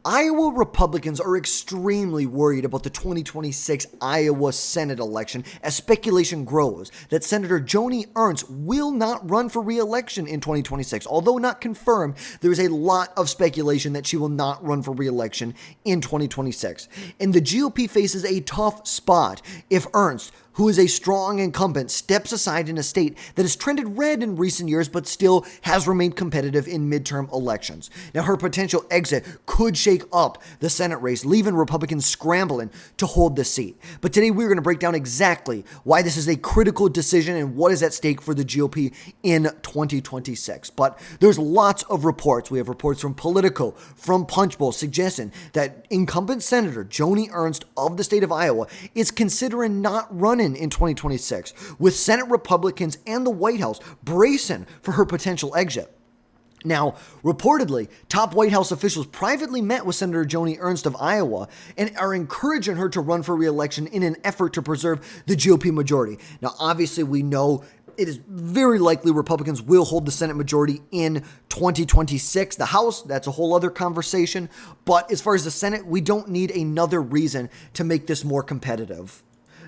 Iowa Republicans are extremely worried about the 2026 Iowa Senate election as speculation grows that Senator Joni Ernst will not run for re-election in 2026. Although not confirmed, there is a lot of speculation that she will not run for re-election in 2026. And the GOP faces a tough spot if Ernst, who is a strong incumbent, steps aside in a state that has trended red in recent years but still has remained competitive in midterm elections. Now, her potential exit could shake up the Senate race, leaving Republicans scrambling to hold the seat. But today we're going to break down exactly why this is a critical decision and what is at stake for the GOP in 2026. But there's lots of reports. We have reports from Politico, from Punchbowl, suggesting that incumbent Senator Joni Ernst of the state of Iowa is considering not running in 2026, with Senate Republicans and the White House bracing for her potential exit. Now, reportedly, top White House officials privately met with Senator Joni Ernst of Iowa and are encouraging her to run for re-election in an effort to preserve the GOP majority. Now, obviously, we know it is very likely Republicans will hold the Senate majority in 2026. The House, that's a whole other conversation. But as far as the Senate, we don't need another reason to make this more competitive.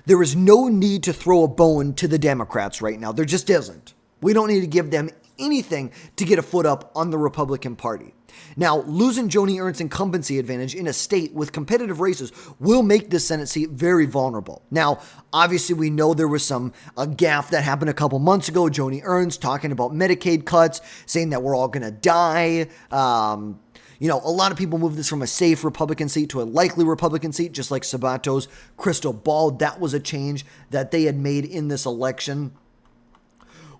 There is no need to throw a bone to the Democrats right now. There just isn't. We don't need to give them anything to get a foot up on the Republican Party. Now, losing Joni Ernst's incumbency advantage in a state with competitive races will make this Senate seat very vulnerable. Now, obviously, we know there was a gaffe that happened a couple months ago. Joni Ernst talking about Medicaid cuts, saying that we're all going to die. A lot of people moved this from a safe Republican seat to a likely Republican seat, just like Sabato's crystal ball. That was a change that they had made in this election,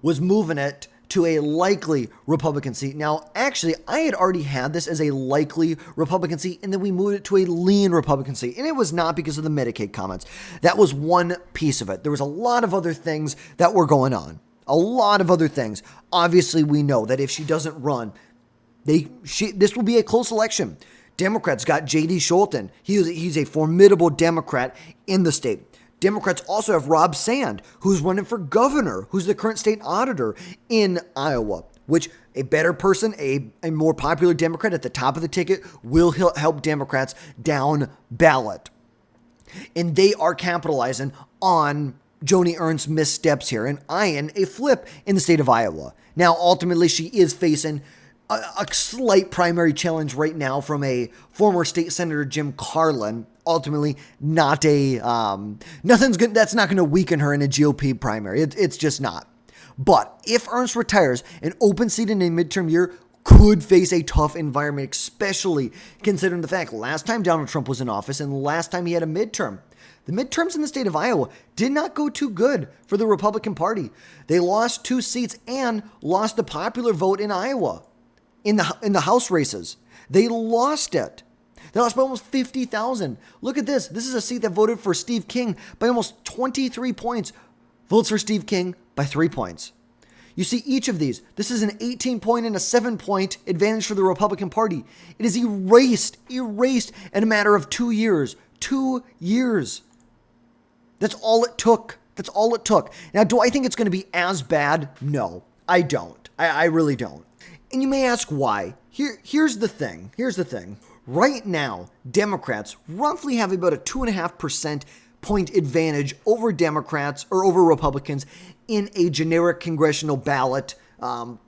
was moving it to a likely Republican seat. Now, actually, I had already had this as a likely Republican seat, and then we moved it to a lean Republican seat. And it was not because of the Medicaid comments. That was one piece of it. There was a lot of other things that were going on. A lot of other things. Obviously, we know that if she doesn't run, this will be a close election. Democrats got J.D. Scholten. He's a formidable Democrat in the state. Democrats also have Rob Sand, who's running for governor, who's the current state auditor in Iowa, which a better person, a more popular Democrat at the top of the ticket will help Democrats down ballot. And they are capitalizing on Joni Ernst's missteps here and eyeing a flip in the state of Iowa. Now, ultimately, she is facing a slight primary challenge right now from a former state senator, Jim Carlin. Ultimately, not nothing's good. That's not going to weaken her in a GOP primary. It's just not. But if Ernst retires, an open seat in a midterm year could face a tough environment, especially considering the fact last time Donald Trump was in office and last time he had a midterm, the midterms in the state of Iowa did not go too good for the Republican Party. They lost 2 seats and lost the popular vote in Iowa. In the House races, they lost it. They lost by almost 50,000. Look at this. This is a seat that voted for Steve King by almost 23 points. Votes for Steve King by 3 points. You see each of these. This is an 18-point and a 7-point advantage for the Republican Party. It is erased in a matter of 2 years. 2 years. That's all it took. Now, do I think it's going to be as bad? No, I don't. I really don't. And you may ask why. Here's the thing. Right now, Democrats roughly have about a 2.5% point advantage over Democrats or over Republicans in a generic congressional ballot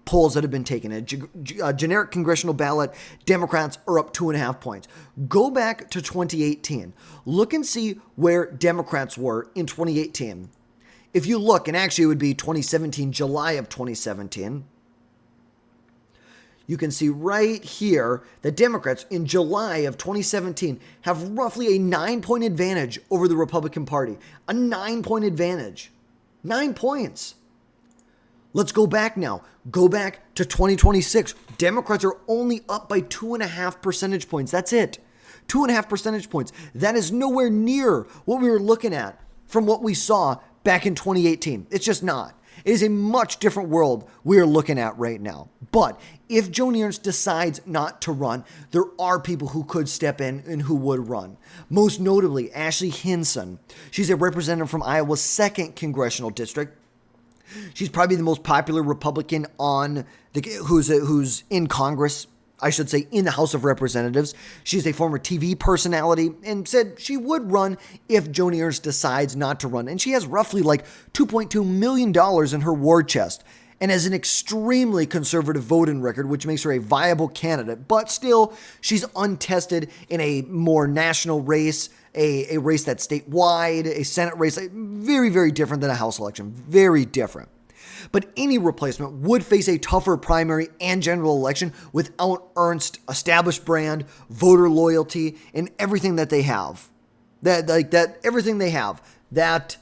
polls that have been taken. A generic congressional ballot, Democrats are up 2.5 points. Go back to 2018. Look and see where Democrats were in 2018. If you look, and actually it would be 2017, July of 2017, you can see right here that Democrats in July of 2017 have roughly a 9-point advantage over the Republican Party. A 9-point advantage. 9 points. Let's go back now. Go back to 2026. Democrats are only up by 2.5 percentage points. That's it. 2.5 percentage points. That is nowhere near what we were looking at from what we saw back in 2018. It's just not. It is a much different world we are looking at right now. But if Joni Ernst decides not to run, there are people who could step in and who would run. Most notably, Ashley Hinson. She's a representative from Iowa's 2nd congressional district. She's probably the most popular Republican who's in Congress I should say, in the House of Representatives. She's a former TV personality and said she would run if Joni Ernst decides not to run. And she has roughly like $2.2 million in her war chest and has an extremely conservative voting record, which makes her a viable candidate. But still, she's untested in a more national race, a race that's statewide, a Senate race, very, very different than a House election. Very different. But any replacement would face a tougher primary and general election without Ernst's established brand, voter loyalty, and everything that they have. Everything they have. That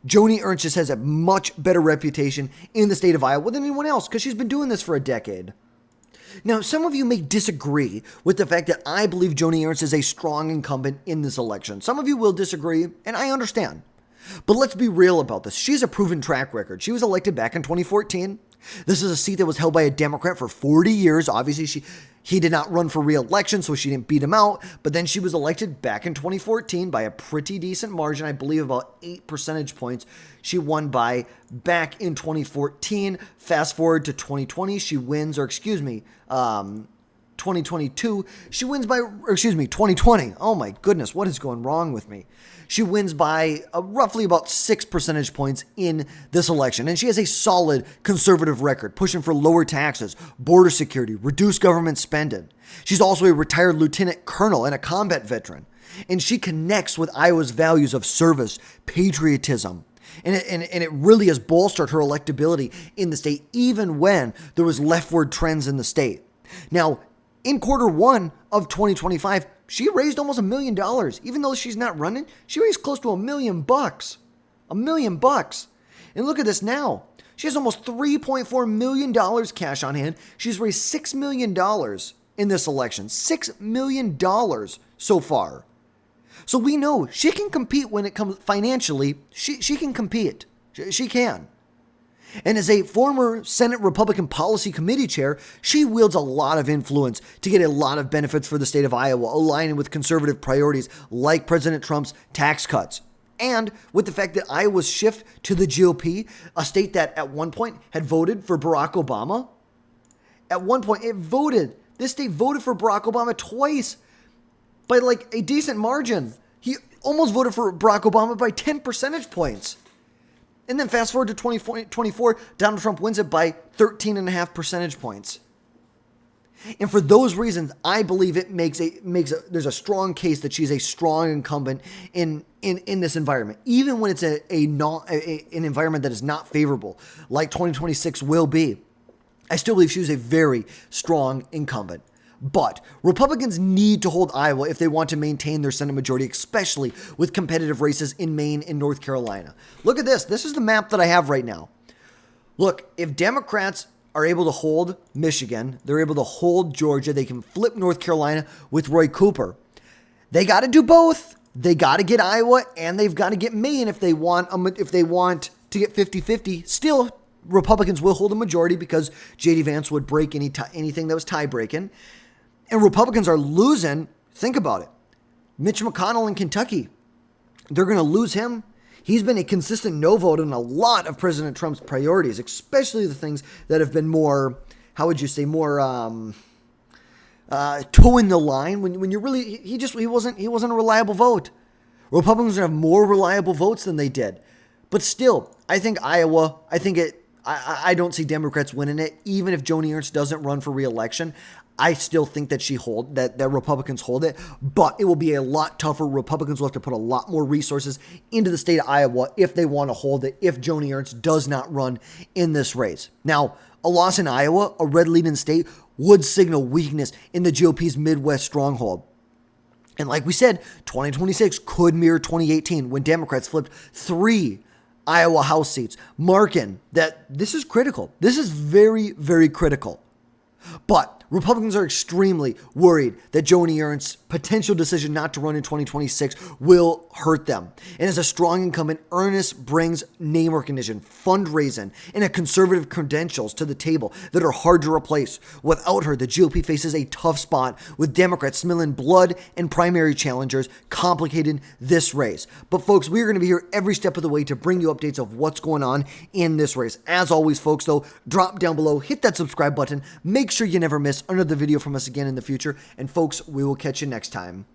Joni Ernst just has a much better reputation in the state of Iowa than anyone else because she's been doing this for a decade. Now, some of you may disagree with the fact that I believe Joni Ernst is a strong incumbent in this election. Some of you will disagree, and I understand. But let's be real about this. She has a proven track record. She was elected back in 2014. This is a seat that was held by a Democrat for 40 years. Obviously, he did not run for re-election, so she didn't beat him out. But then she was elected back in 2014 by a pretty decent margin, I believe about 8 percentage points. She won by back in 2014. Fast forward to 2020, she wins, 2022, she wins by, 2020. Oh my goodness, what is going wrong with me? She wins by roughly about 6 percentage points in this election. And she has a solid conservative record, pushing for lower taxes, border security, reduced government spending. She's also a retired lieutenant colonel and a combat veteran. And she connects with Iowa's values of service, patriotism. And it really has bolstered her electability in the state, even when there was leftward trends in the state. Now, in quarter one of 2025, she raised almost $1 million. Even though she's not running, she raised close to $1 million. $1 million. And look at this now. She has almost $3.4 million cash on hand. She's raised $6 million in this election. $6 million so far. So we know she can compete when it comes financially. She can compete. She can. And as a former Senate Republican Policy Committee chair, she wields a lot of influence to get a lot of benefits for the state of Iowa, aligning with conservative priorities like President Trump's tax cuts. And with the fact that Iowa's shift to the GOP, a state that at one point had voted for Barack Obama, at one point this state voted for Barack Obama twice by like a decent margin. He almost voted for Barack Obama by 10 percentage points. And then fast forward to 2024, Donald Trump wins it by 13.5 percentage points. And for those reasons, I believe there's a strong case that she's a strong incumbent in this environment, even when it's an environment that is not favorable, like 2026 will be. I still believe she's a very strong incumbent. But Republicans need to hold Iowa if they want to maintain their Senate majority, especially with competitive races in Maine and North Carolina. Look at this. This is the map that I have right now. Look, if Democrats are able to hold Michigan, they're able to hold Georgia, they can flip North Carolina with Roy Cooper. They got to do both. They got to get Iowa and they've got to get Maine if they want to get 50-50. Still, Republicans will hold a majority because J.D. Vance would break anything that was tie-breaking. And Republicans are losing, think about it, Mitch McConnell in Kentucky. They're going to lose him. He's been a consistent no vote on a lot of President Trump's priorities, especially the things that have been more, toeing the line. When you really, he wasn't a reliable vote. Republicans have more reliable votes than they did. But still, I think Iowa, I don't see Democrats winning it, even if Joni Ernst doesn't run for re-election. I still think that that Republicans hold it, but it will be a lot tougher. Republicans will have to put a lot more resources into the state of Iowa if they want to hold it, if Joni Ernst does not run in this race. Now, a loss in Iowa, a red-leaning state, would signal weakness in the GOP's Midwest stronghold. And like we said, 2026 could mirror 2018 when Democrats flipped 3 Iowa House seats, marking that this is critical. This is very, very critical. But Republicans are extremely worried that Joni Ernst's potential decision not to run in 2026 will hurt them. And as a strong incumbent, Ernst brings name recognition, fundraising, and a conservative credentials to the table that are hard to replace. Without her, the GOP faces a tough spot, with Democrats smelling blood and primary challengers complicating this race. But folks, we're going to be here every step of the way to bring you updates of what's going on in this race. As always, folks, though, drop down below, hit that subscribe button, make sure you never miss under the video from us again in the future. And folks, we will catch you next time.